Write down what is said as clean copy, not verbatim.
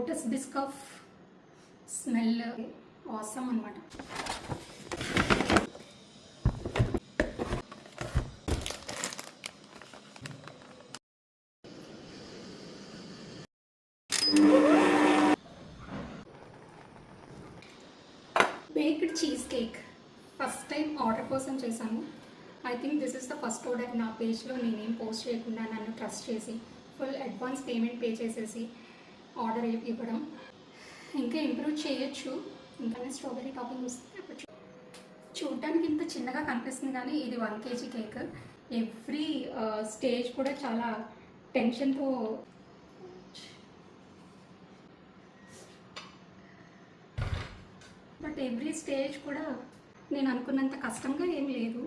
Lotus Biscoff smell awesome అనమాట. Baked cheese cake first time order కోసం చేశాను. I think this is the first order. నా పేజ్లో నేనేం పోస్ట్ చేయకుండా నన్ను ట్రస్ట్ చేసి ఫుల్ అడ్వాన్స్ పేమెంట్ పే చేసేసి ఆర్డర్ ఇవ్వడం. ఇంకా ఇంప్రూవ్ చేయొచ్చు, ఇంకా స్ట్రాబెరీ టాపింగ్ వస్తుంది అప్పుడు. చూడటానికి ఇంత చిన్నగా కనిపిస్తుంది కానీ ఇది 1 kg కేక్. ఎవ్రీ స్టేజ్ కూడా చాలా టెన్షన్తో, బట్ ఎవ్రీ స్టేజ్ కూడా నేను అనుకున్నంత కష్టంగా ఏం లేదు.